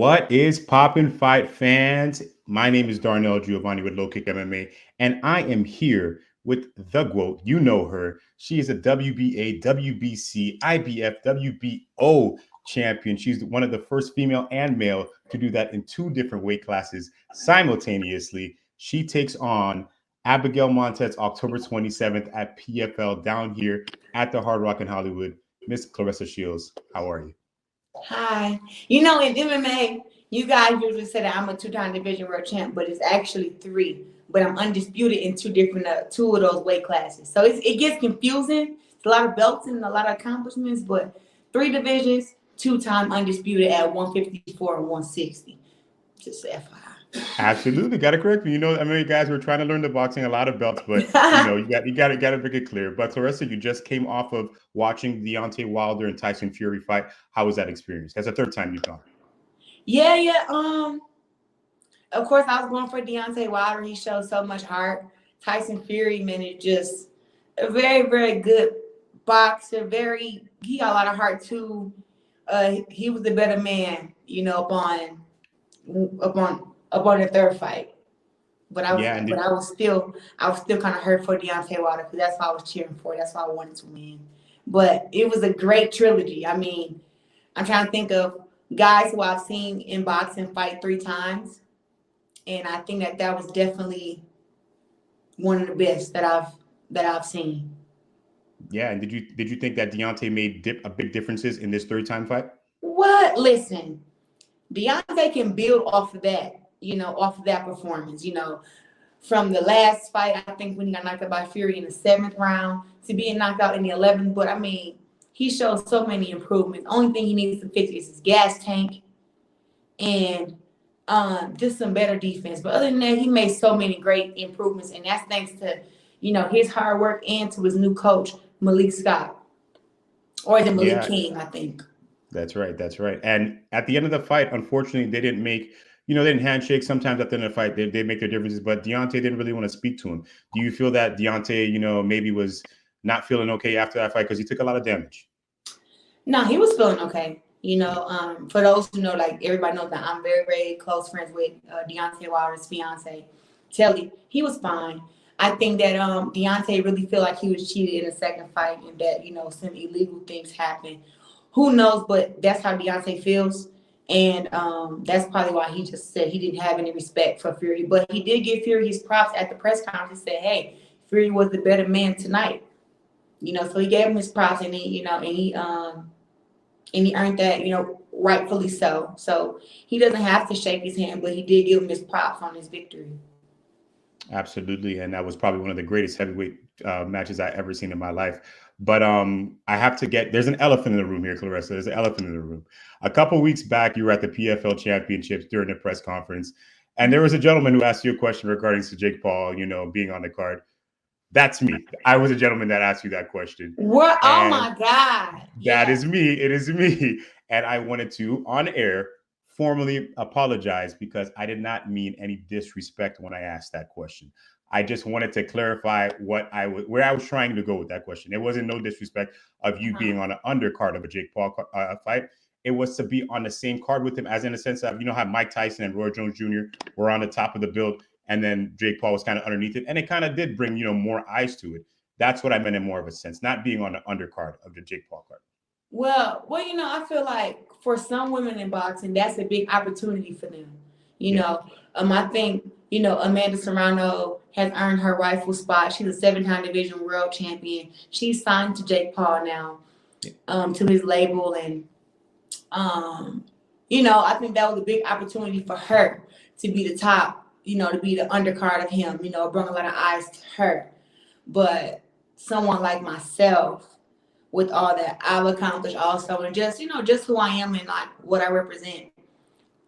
What is poppin' fight fans? My name is Darnel Giovani with LowKick MMA, and I am here with the GWOAT. You know her. She is a WBA, WBC, IBF, WBO champion. She's one of the first female and male to do that in two different weight classes simultaneously. She takes on Abigail Montes October 27th at PFL down here at the Hard Rock in Hollywood. Miss Claressa Sheilds, how are you? Hi. You know, in MMA, you guys usually say that I'm a two-time division world champ, but it's actually three. But I'm undisputed in two of those weight classes. So it gets confusing. It's a lot of belts and a lot of accomplishments, but three divisions, two-time undisputed at 154 and 160. Just FYI. Absolutely, got to correct me. Guys, we're trying to learn the boxing, a lot of belts, but you got to make it clear. But Claressa, you just came off of watching Deontay Wilder and Tyson Fury fight. How was that experience? That's the third time you've gone. Yeah. Of course, I was going for Deontay Wilder. He showed so much heart. Tyson Fury, man, is just a very, very good boxer. He got a lot of heart too. He was the better man, upon the third fight. But I was still kind of hurt for Deontay Wilder because that's why I was cheering for. That's why I wanted to win. But it was a great trilogy. I mean, I'm trying to think of guys who I've seen in boxing fight three times. And I think that was definitely one of the best that I've seen. Yeah, and did you think that Deontay made a big differences in this third time fight? What? Listen, Deontay can build off of that, off of that performance, from the last fight, I think when he got knocked out by Fury in the 7th round to being knocked out in the 11th. But I mean, he showed so many improvements. Only thing he needs to fix is his gas tank and just some better defense. But other than that, he made so many great improvements, and that's thanks to, his hard work and to his new coach, Malik Scott, or the Malik King, I think. That's right. And at the end of the fight, unfortunately, they didn't they didn't handshake. Sometimes at the end of the fight, they make their differences, but Deontay didn't really want to speak to him. Do you feel that Deontay, maybe was not feeling okay after that fight because he took a lot of damage? No, he was feeling okay. For those who know, like everybody knows that I'm very, very close friends with Deontay Wilder's fiance, Telly. He was fine. I think that Deontay really feel like he was cheated in the second fight and that, some illegal things happened. Who knows? But that's how Deontay feels. And that's probably why he just said he didn't have any respect for Fury. But he did give Fury his props at the press conference. He said, hey, Fury was the better man tonight. So he gave him his props and he earned that, rightfully so. So he doesn't have to shake his hand, but he did give him his props on his victory. Absolutely. And that was probably one of the greatest heavyweight matches I ever seen in my life. But I have to there's an elephant in the room here, Claressa. There's an elephant in the room. A couple of weeks back, you were at the PFL championships during the press conference. And there was a gentleman who asked you a question regarding Jake Paul, being on the card. That's me. I was a gentleman that asked you that question. What? Oh my God. That is me. It is me. And I wanted to, on air, formally apologize because I did not mean any disrespect when I asked that question. I just wanted to clarify where I was trying to go with that question. It wasn't no disrespect of you being on an undercard of a Jake Paul fight. It was to be on the same card with him, as in a sense of, how Mike Tyson and Roy Jones Jr. were on the top of the build, and then Jake Paul was kind of underneath it. And it kind of did bring, more eyes to it. That's what I meant in more of a sense, not being on the undercard of the Jake Paul card. Well, I feel like for some women in boxing, that's a big opportunity for them. I think, Amanda Serrano has earned her rightful spot. She's a 7-time division world champion. She's signed to Jake Paul now, to his label. And, I think that was a big opportunity for her to be the top, to be the undercard of him, bring a lot of eyes to her. But someone like myself, with all that I've accomplished also, and just who I am and like what I represent,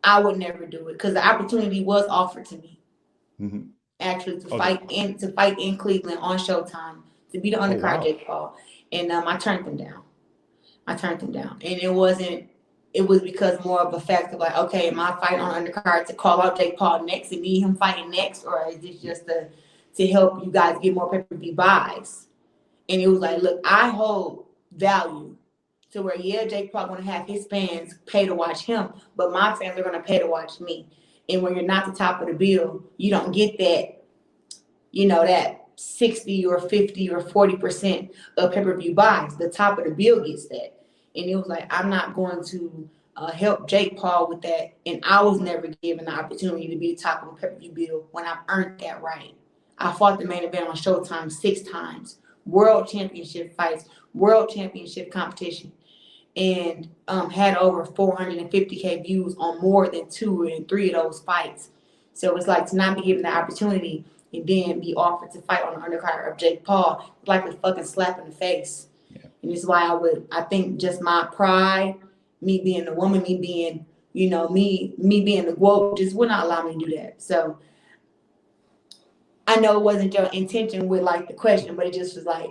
I would never do it because the opportunity was offered to me. Mm-hmm. Actually, to fight in Cleveland on Showtime, to be the undercard Jake Paul, and I turned them down. And it was because more of a fact of like, okay, am I fighting on undercard to call out Jake Paul next and me him fighting next, or is this just to help you guys get more pay-per-view buys? And it was like, look, I hold value to where, yeah, Jake Paul going to have his fans pay to watch him, but my fans are going to pay to watch me. And when you're not the top of the bill, you don't get that, that 60 or 50 or 40% of pay-per-view buys. The top of the bill gets that. And it was like, I'm not going to help Jake Paul with that. And I was never given the opportunity to be the top of the pay-per-view bill when I've earned that right. I fought the main event on Showtime 6 times, world championship fights, world championship competition, and had over 450K views on more than 2 and 3 of those fights. So it's like to not be given the opportunity and then be offered to fight on the undercard of Jake Paul, like a fucking slap in the face. Yeah. And this is why I think just my pride, me being a woman, me being, me being the GOAT, just would not allow me to do that. So I know it wasn't your intention with like the question, but it just was like,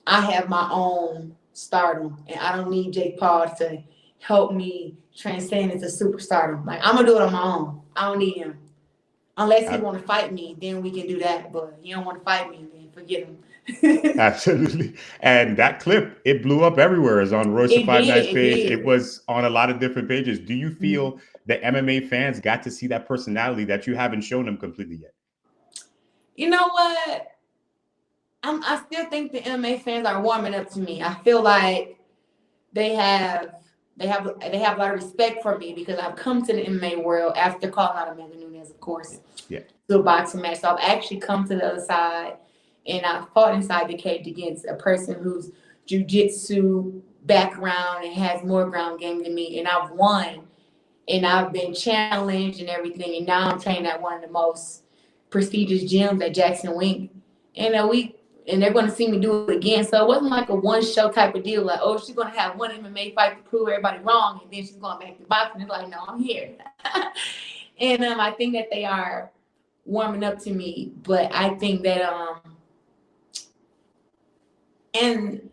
I have my own stardom and I don't need Jake Paul to help me transcend into superstardom. Like, I'm gonna do it on my own. I don't need him. Unless he want to fight me, then we can do that. But he don't want to fight me, then forget him. Absolutely. And that clip, it blew up everywhere. It's on Royce Five Night's page. It was on a lot of different pages. Do you feel that MMA fans got to see that personality that you haven't shown them completely yet? You know what? I still think the MMA fans are warming up to me. I feel like they have a lot of respect for me because I've come to the MMA world after calling out Amanda Nunes, of course, to a boxing match. So I've actually come to the other side, and I fought inside the cage against a person who's jiu-jitsu background and has more ground game than me, and I've won, and I've been challenged and everything, and now I'm training at one of the most prestigious gyms at Jackson Wink, and they're going to see me do it again. So it wasn't like a one-show type of deal, like, oh, she's going to have one MMA fight to prove everybody wrong, and then she's going back to boxing. It's like, no, I'm here. And I think that they are warming up to me, but I think that in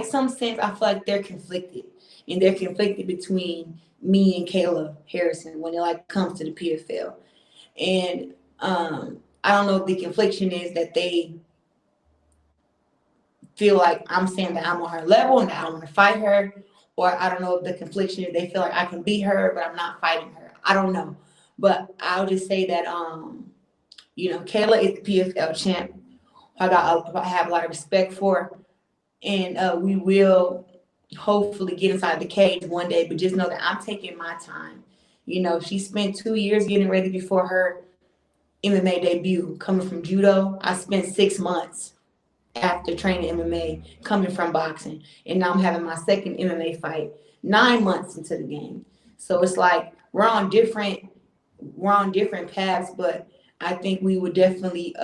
some sense, I feel like they're conflicted, and they're conflicted between me and Kayla Harrison when it comes to the PFL. And I don't know if the confliction is that they feel like I'm saying that I'm on her level and that I want to fight her, or I don't know if the confliction is they feel like I can beat her, but I'm not fighting her. I don't know. But I'll just say that, Kayla is the PFL champ. I have a lot of respect for, and we will hopefully get inside the cage one day, but just know that I'm taking my time. She spent 2 years getting ready before her MMA debut. Coming from judo, I spent 6 months after training MMA, coming from boxing, and now I'm having my second MMA fight 9 months into the game. So it's like we're on different paths, but I think we would definitely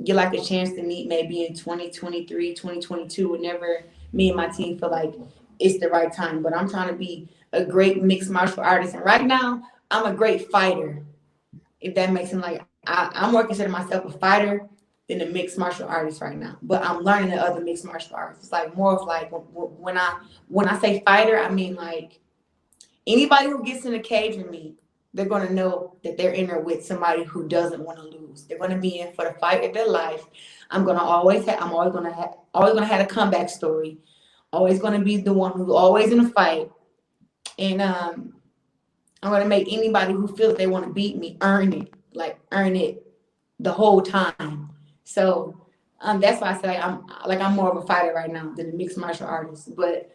get a chance to meet maybe in 2023, 2022, whenever me and my team feel like it's the right time. But I'm trying to be a great mixed martial artist, and right now I'm a great fighter, if that makes sense. I'm more consider myself a fighter than a mixed martial artist right now, but I'm learning the other mixed martial arts. It's more of when I say fighter, I mean anybody who gets in the cage with me, they're going to know that they're in there with somebody who doesn't want to lose. They're going to be in for the fight of their life. I'm always going to have a comeback story. Always going to be the one who's always in a fight. And I'm going to make anybody who feels they want to beat me earn it the whole time. So that's why I say I'm more of a fighter right now than a mixed martial artist. But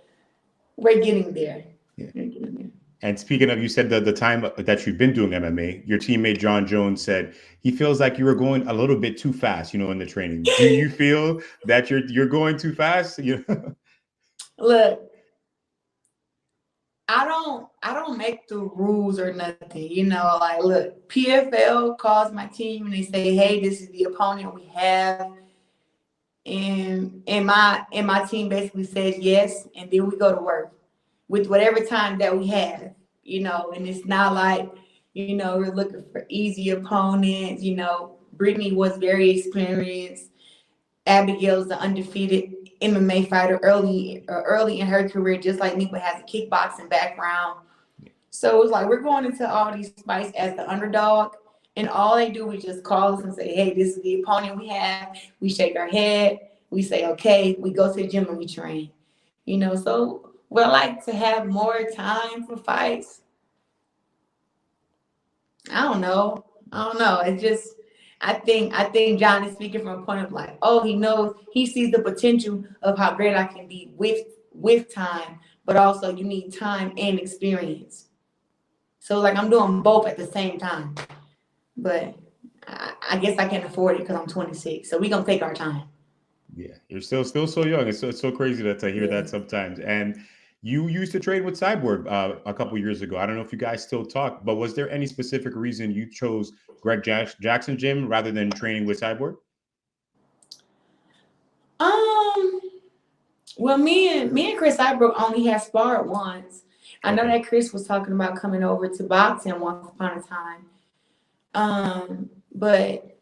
we're getting there. Yeah. We're getting there. And speaking of, you said the time that you've been doing MMA, your teammate John Jones said he feels like you were going a little bit too fast, in the training. Do you feel that you're going too fast? Look, I don't make the rules or nothing. Look, PFL calls my team and they say, hey, this is the opponent we have. And my team basically says yes, and then we go to work with whatever time that we have, and it's not like, we're looking for easy opponents. Brittany was very experienced. Abigail's the undefeated MMA fighter early in her career, just like me, but has a kickboxing background. So it's like we're going into all these fights as the underdog, and all they do is just call us and say, hey, this is the opponent we have. We shake our head. We say, okay. We go to the gym and we train. You know, so would I like to have more time for fights? I don't know. I don't know. It's just I think John is speaking from a point of like, oh, he knows he sees the potential of how great I can be with time, but also you need time and experience. So like I'm doing both at the same time. But I guess I can't afford it because I'm 26. So we gonna take our time. Yeah, you're still so young. It's so crazy to hear Yeah. that sometimes. And you used to train with Cyborg a couple years ago. I don't know if you guys still talk, but was there any specific reason you chose Jackson Gym rather than training with Cyborg? Um. Well, me and Chris Ibrook only had sparred once. I know Okay. that Chris was talking about coming over to boxing once upon a time. But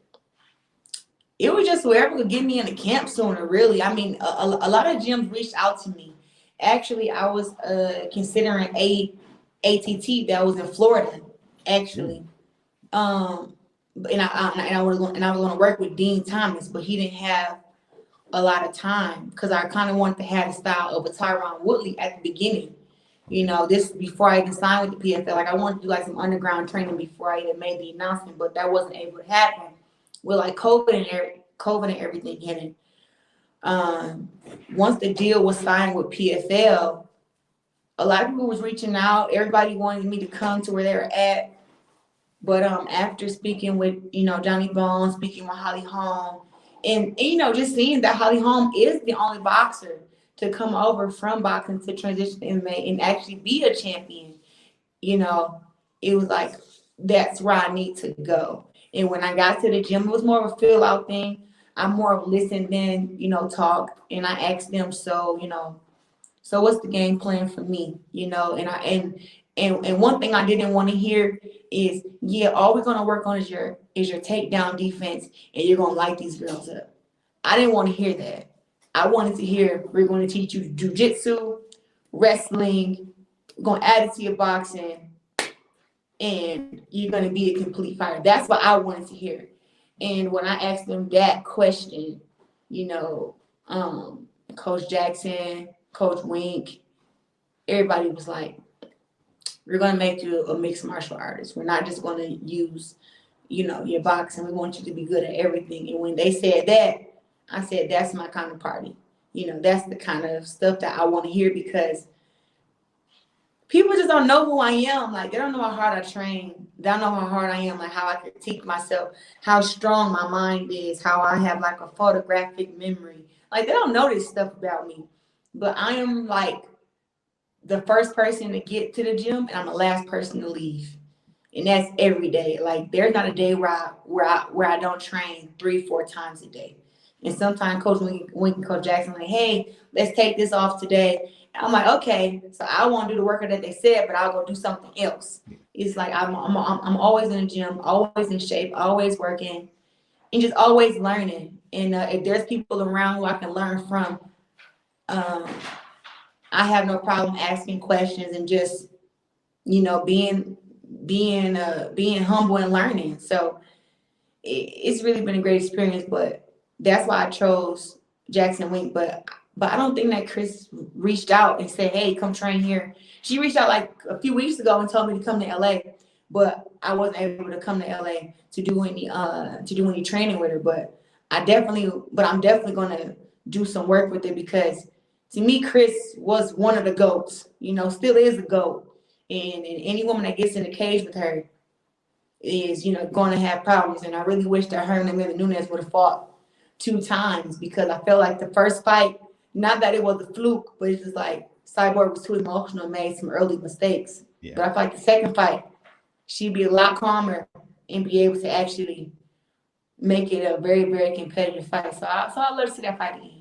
it was just whoever could get me in the camp sooner, really. I mean, a lot of gyms reached out to me. Actually, I was considering ATT that was in Florida, Ooh. actually. Um, and I was going to work with Dean Thomas, but he didn't have a lot of time because I kind of wanted to have the style of a Tyron Woodley at the beginning. You Okay. know, this before I even signed with the PFL. Like I wanted to do like some underground training before I even made the announcement, but that wasn't able to happen with like COVID and everything hitting. Um, Once the deal was signed with PFL, a lot of people was reaching out. Everybody wanted me to come to where they were at. But after speaking with Johnny Bones, speaking with Holly Holm, and just seeing that Holly Holm is the only boxer to come over from boxing to transition to MMA and actually be a champion, you know, it was like that's where I need to go. And when I got to the gym, it was more of a fill out thing. I'm more of listen than talk, and I asked them, so what's the game plan for me? And one thing I didn't want to hear is, yeah, all we're gonna work on is your takedown defense, and you're gonna light these girls up. I didn't want to hear that. I wanted to hear we're going to teach you jujitsu, wrestling, we're gonna add it to your boxing, and you're gonna be a complete fighter. That's what I wanted to hear. And when I asked them that question, you know, Coach Jackson, Coach Wink, everybody was like, we're going to make you a mixed martial artist. We're not just going to use, your boxing. We want you to be good at everything. And when they said that, I said, that's my kind of party. That's the kind of stuff that I want to hear because people just don't know who I am. Like, they don't know how hard I train. They don't know how hard I am, like how I critique myself, how strong my mind is, how I have like a photographic memory. Like, they don't know this stuff about me. But I am like the first person to get to the gym, and I'm the last person to leave. And that's every day. Like there's not a day where I don't train 3-4 times a day. And sometimes Coach Wink and Coach Jackson like, hey, let's take this off today. And I'm like, okay, so I won't do the workout that they said, but I'll go do something else. It's like I'm always in the gym, always in shape, always working, and just always learning. And if there's people around who I can learn from, um, I have no problem asking questions and just being humble and learning. So it's really been a great experience. But that's why I chose Jackson Wink. But I don't think that Chris reached out and said, "Hey, come train here." She reached out like a few weeks ago and told me to come to LA, but I wasn't able to come to LA to do any training with her. But I'm definitely gonna do some work with it because to me, Chris was one of the GOATs. Still is a GOAT. And any woman that gets in the cage with her is, going to have problems. And I really wish that her and Amelia Nunes would have fought 2 times because I felt like the first fight, not that it was a fluke, but it's just like Cyborg was too emotional and made some early mistakes. Yeah. But I feel like the second fight, she'd be a lot calmer and be able to actually make it a very, very competitive fight. So I'd love to see that fight again.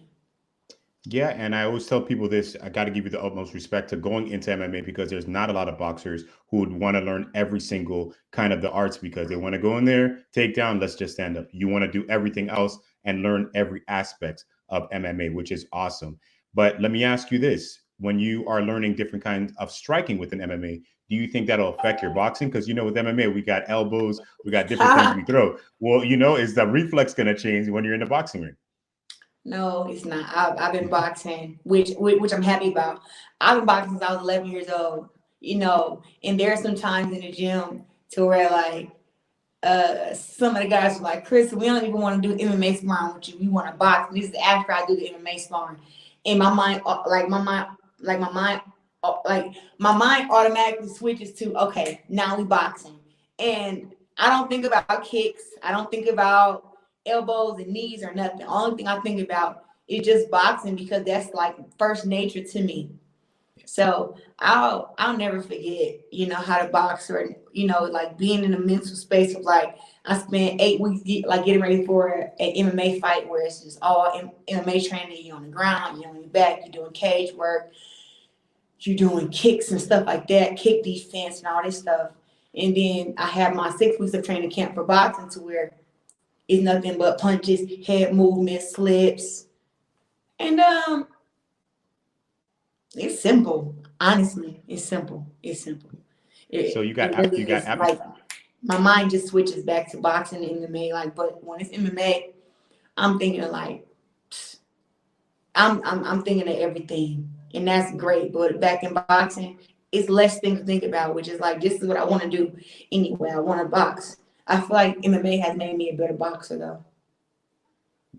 Yeah, and I always tell people this, I got to give you the utmost respect to going into MMA because there's not a lot of boxers who would want to learn every single kind of the arts because they want to go in there, take down, let's just stand up. You want to do everything else and learn every aspect of MMA, which is awesome. But let me ask you this, when you are learning different kinds of striking within MMA, do you think that'll affect your boxing? Because with MMA, we got elbows, we got different things we throw. Well, is the reflex going to change when you're in the boxing ring? No, it's not. I've been boxing, which I'm happy about. I've been boxing since I was 11 years old. And there are some times in the gym to where like some of the guys were like, Chris, we don't even want to do MMA sparring with you. We want to box. And this is after I do the MMA sparring. And my mind, my mind automatically switches to, okay, now we boxing. And I don't think about kicks. I don't think about elbows and knees or nothing. The only thing I think about is just boxing because that's like first nature to me. So I'll never forget, how to box or, like being in a mental space of like, I spent 8 weeks getting ready for an MMA fight where it's just all MMA training. You're on the ground, you're on your back, you're doing cage work, you're doing kicks and stuff like that, kick defense and all this stuff. And then I have my 6 weeks of training camp for boxing to where it's nothing but punches, head movements, slips. And it's simple. Honestly, it's simple. So you got like my mind just switches back to boxing and MMA. Like, but when it's MMA, I'm thinking like I'm thinking of everything, and that's great. But back in boxing, it's less things to think about, which is like this is what I want to do anyway. I want to box. I feel like MMA has made me a better boxer, though.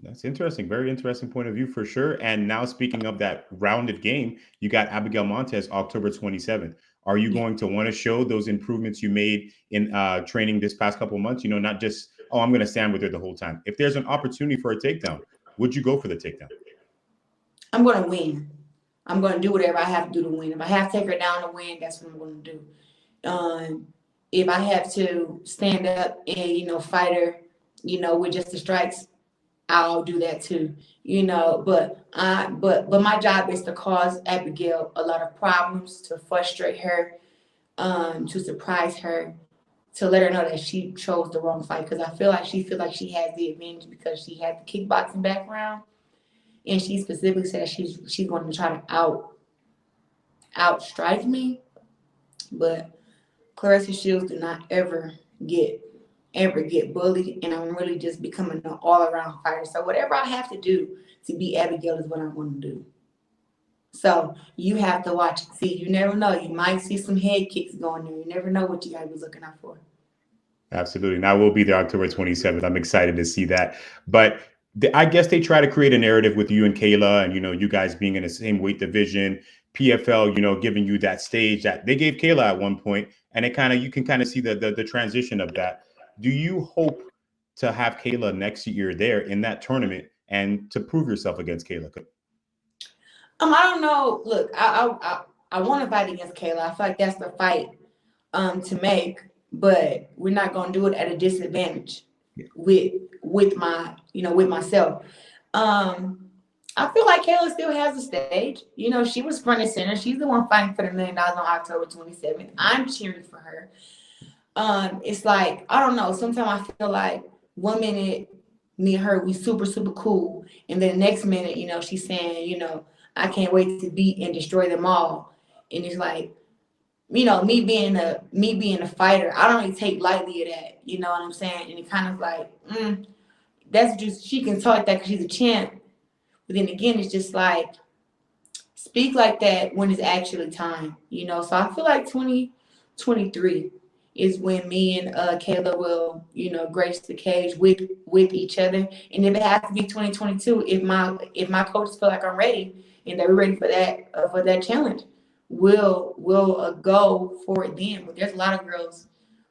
That's interesting. Very interesting point of view for sure. And now speaking of that rounded game, you got Abigail Montes October 27th. Are you going to want to show those improvements you made in training this past couple of months? Not just, oh, I'm going to stand with her the whole time. If there's an opportunity for a takedown, would you go for the takedown? I'm going to win. I'm going to do whatever I have to do to win. If I have to take her down to win, that's what I'm going to do. If I have to stand up and, fight her, with just the strikes, I'll do that too, but my job is to cause Abigail a lot of problems, to frustrate her, to surprise her, to let her know that she chose the wrong fight. Because I feel like she feels like she has the advantage because she had the kickboxing background, and she specifically said she's going to try to outstrike me. But Claressa Sheilds did not ever get bullied, and I'm really just becoming an all-around fighter. So whatever I have to do to beat Abigail is what I'm going to do. So you have to watch and see. You never know. You might see some head kicks going there. You never know what you got to be looking out for. Absolutely. And I will be there October 27th. I'm excited to see that. But I guess they try to create a narrative with you and Kayla and, you guys being in the same weight division, PFL, giving you that stage that they gave Kayla at one point. And you can kind of see the transition of that. Do you hope to have Kayla next year there in that tournament and to prove yourself against Kayla? I don't know. Look, I want to fight against Kayla. I feel like that's the fight to make, but we're not going to do it at a disadvantage with myself. I feel like Kayla still has a stage. She was front and center. She's the one fighting for the $1 million on October 27th. I'm cheering for her. It's like, I don't know. Sometimes I feel like 1 minute, me and her, we super, super cool. And then the next minute, she's saying, I can't wait to beat and destroy them all. And it's like, me being a fighter, I don't really take lightly of that. You know what I'm saying? And it kind of like, that's just, she can talk that because she's a champ. But then again, it's just like, speak like that when it's actually time, So I feel like 2023 is when me and Kayla will, grace the cage with each other. And if it has to be 2022, if my coaches feel like I'm ready and they're ready for that challenge, we'll go for it then. But there's a lot of girls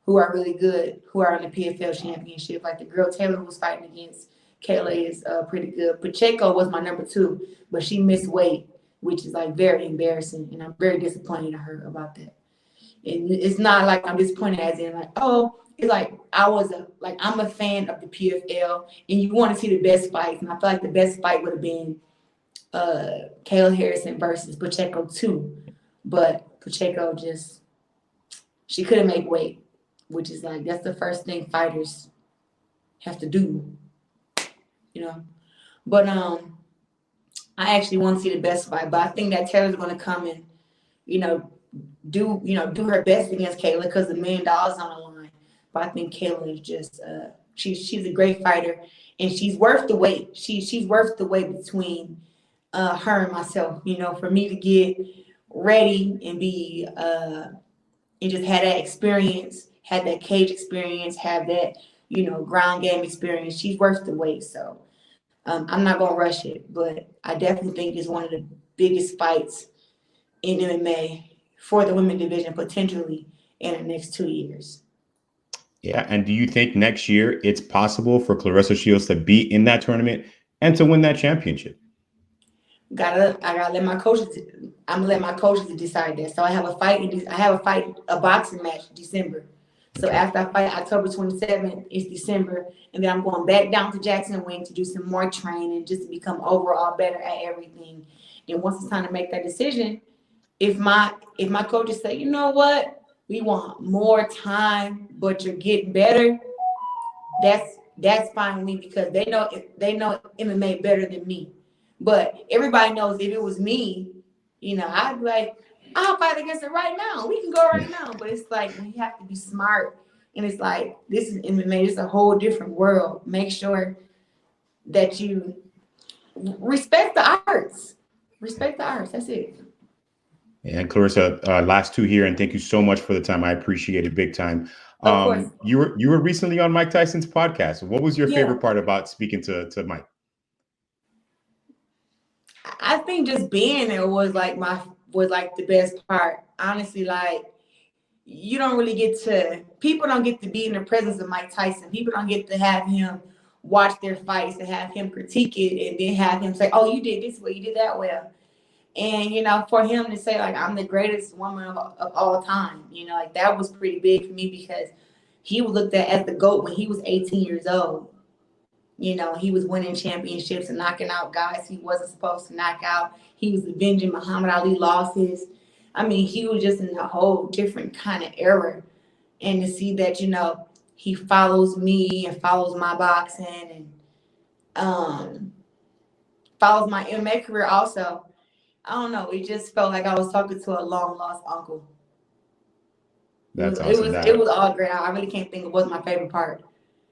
who are really good who are in the PFL championship. Like the girl Taylor who was fighting against Kayla is pretty good. Pacheco was my number 2, but she missed weight, which is like very embarrassing, and I'm very disappointed in her about that. And it's not like I'm disappointed as in like, oh, it's like I'm a fan of the PFL, and you want to see the best fights, and I feel like the best fight would have been Kayla Harrison versus Pacheco 2, but Pacheco she couldn't make weight, which is like that's the first thing fighters have to do, But I actually want to see the best fight, but I think that Taylor's going to come and do her best against Kayla because the $1 million on the line. But I think Kayla is just she's a great fighter, and she's worth the wait. She's worth the wait between her and myself. You know, for me to get ready and be and just had that experience, had that cage experience, have that, you know, ground game experience. She's worth the wait. So I'm not gonna rush it, but I definitely think it's one of the biggest fights in MMA for the women division potentially in the next 2 years. Yeah, and do you think next year it's possible for Claressa Shields to be in that tournament and to win that championship? I gotta let my coaches. I'm gonna let my coaches decide that. So I have a fight. A boxing match December. So Okay. after I fight October 27th, it's December, and then I'm going back down to Jackson Wing to do some more training, just to become overall better at everything. And once it's time to make that decision, if my coaches say, you know what, we want more time, but you're getting better, that's fine with me, because they know MMA better than me. But everybody knows if it was me, you know, I'd be like, I'll fight against it right now. We can go right now. But it's like, we have to be smart. And it's like, this is MMA. It's a whole different world. Make sure that you respect the arts. Respect the arts. That's it. And Claressa, last two here, and thank you so much for the time. I appreciate it big time. Of course. You were recently on Mike Tyson's podcast. What was your Yeah. favorite part about speaking to Mike? I think just being there was like the best part. Honestly, like, you don't really people don't get to be in the presence of Mike Tyson. People don't get to have him watch their fights and have him critique it and then have him say, oh, you did this well, you did that well. And, you know, for him to say, like, I'm the greatest woman of all time, you know, like, that was pretty big for me, because he was looked at as the GOAT when he was 18 years old. You know, he was winning championships and knocking out guys he wasn't supposed to knock out. He was avenging Muhammad Ali losses. I mean, he was just in a whole different kind of era. And to see that, you know, he follows me and follows my boxing and follows my MMA career also. I don't know. It just felt like I was talking to a long lost uncle. That's awesome. It was all great. I really can't think of what's my favorite part.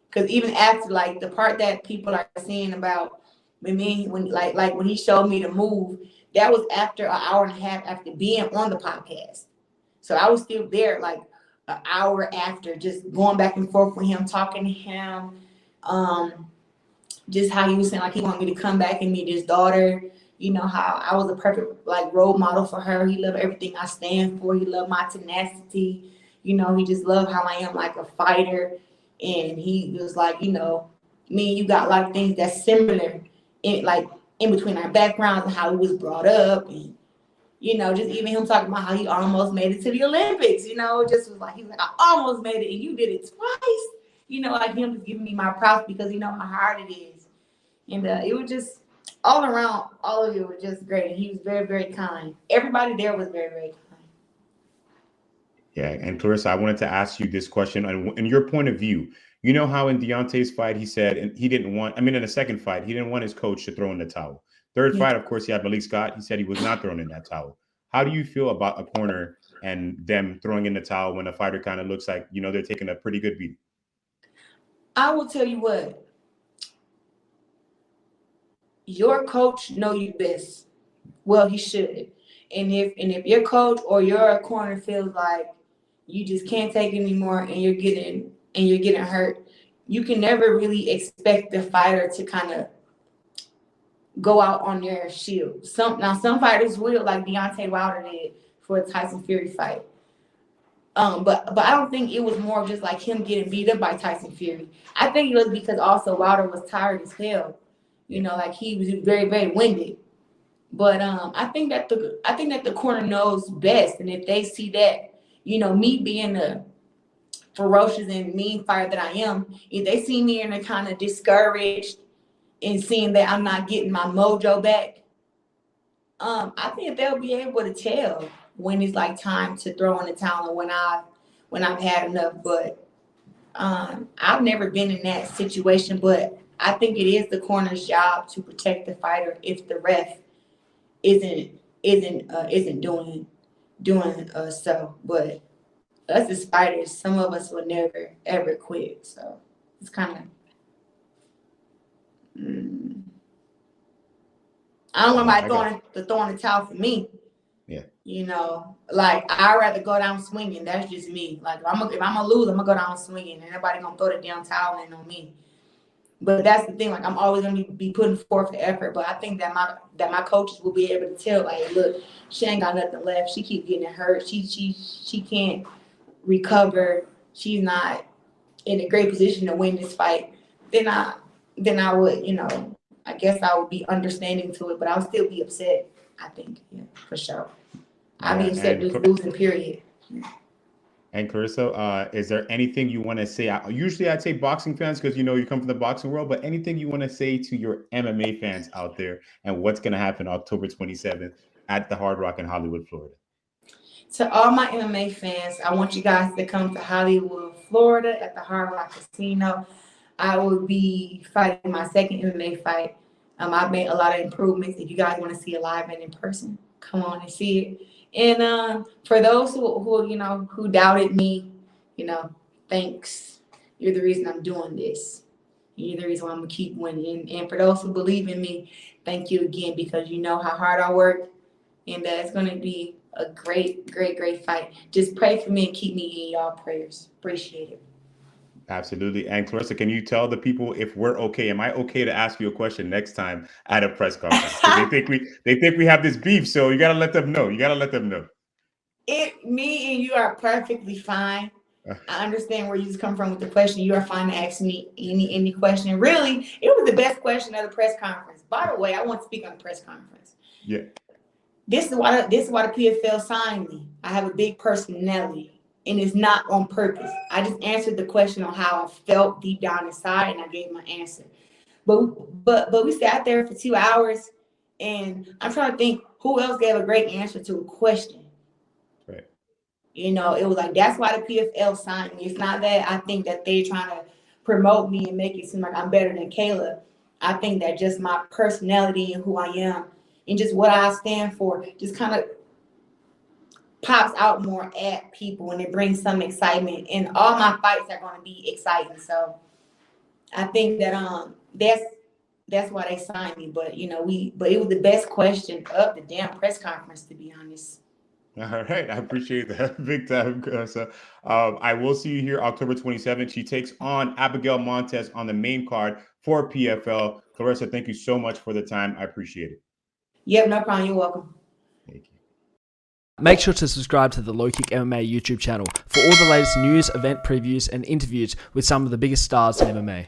Because even after, like, the part that people are saying about me, when he showed me the move, that was after an hour and a half after being on the podcast. So I was still there like an hour after, just going back and forth with him, talking to him. Just how he was saying, like, he wanted me to come back and meet his daughter. You know, how I was a perfect, like, role model for her. He loved everything I stand for. He loved my tenacity. You know, he just loved how I am, like, a fighter. And he was like, you know, me and you got a lot of things that's similar in between our backgrounds and how he was brought up. And, you know, just even him talking about how he almost made it to the Olympics, you know, just was like, he was like, I almost made it and you did it twice. You know, like, him just giving me my props because, you know, how hard it is. And it was just all around, all of it was just great. And he was very, very kind. Everybody there was very, very kind. Yeah, and Claressa, I wanted to ask you this question. In your point of view, you know how in Deontay's fight, he said in the second fight, he didn't want his coach to throw in the towel. Third fight, of course, he had Malik Scott. He said he was not throwing in that towel. How do you feel about a corner and them throwing in the towel when a fighter kind of looks like, you know, they're taking a pretty good beat? I will tell you what. Your coach know you best. Well, he should. And if your coach or your corner feels like you just can't take it anymore and you're getting hurt, you can never really expect the fighter to kind of go out on their shield. Some fighters will, like Deontay Wilder did for the Tyson Fury fight. But I don't think it was more of just like him getting beat up by Tyson Fury. I think it was because also Wilder was tired as hell. You know, like, he was very, very winded. But I think that the corner knows best, and if they see that, you know, me being the ferocious and mean fighter that I am, if they see me and they're kind of discouraged and seeing that I'm not getting my mojo back, I think they'll be able to tell when it's like time to throw in the towel and when I've had enough. But I've never been in that situation, but I think it is the corner's job to protect the fighter if the ref isn't doing so. But us as fighters, some of us will never ever quit. So it's kind of. I don't want nobody throwing the towel for me. Yeah. You know, like I'd rather go down swinging. That's just me. Like if I'm gonna lose, I'm gonna go down swinging, and nobody gonna throw the damn towel in on me. But that's the thing. Like I'm always gonna be putting forth the effort. But I think that my coaches will be able to tell. Like, look, she ain't got nothing left. She keep getting hurt. She can't recover. She's not in a great position to win this fight. Then I would, you know, I guess I would be understanding to it, but I would still be upset. I think, yeah, for sure. I'd be upset just losing, period. And Claressa, is there anything you want to say? Usually I'd say boxing fans because, you know, you come from the boxing world, but anything you want to say to your MMA fans out there and what's going to happen October 27th at the Hard Rock in Hollywood, Florida? To all my MMA fans, I want you guys to come to Hollywood, Florida at the Hard Rock Casino. I will be fighting my second MMA fight. I've made a lot of improvements. If you guys want to see it live and in person, come on and see it. And for those who you know, who doubted me, you know, thanks. You're the reason I'm doing this. You're the reason why I'm going to keep winning. And for those who believe in me, thank you again, because you know how hard I work. And it's going to be a great, great, great fight. Just pray for me and keep me in y'all prayers. Appreciate it. Absolutely. And Claressa, can you tell the people if we're okay? Am I okay to ask you a question next time at a press conference? They think we have this beef, so you gotta let them know. Me and you are perfectly fine. I understand where you just come from with the question. You are fine to ask me any question. Really, it was the best question at the press conference. By the way, I want to speak on the press conference. Yeah. This is why the PFL signed me. I have a big personality. And it's not on purpose. I just answered the question on how I felt deep down inside, and I gave my answer. But we sat there for 2 hours, and I'm trying to think who else gave a great answer to a question. Right. You know, it was like, that's why the PFL signed me. It's not that I think that they're trying to promote me and make it seem like I'm better than Kayla. I think that just my personality and who I am and just what I stand for just kind of pops out more at people, and it brings some excitement. And all my fights are going to be exciting. So I think that that's why they signed me. But you know, but it was the best question of the damn press conference, to be honest. All right, I appreciate that big time, Claressa. I will see you here October 27th. She takes on Abigail Montes on the main card for PFL. Claressa, thank you so much for the time. I appreciate it. Yep, no problem. You're welcome. Thank you. Make sure to subscribe to the LowKick MMA YouTube channel for all the latest news, event previews, and interviews with some of the biggest stars in MMA.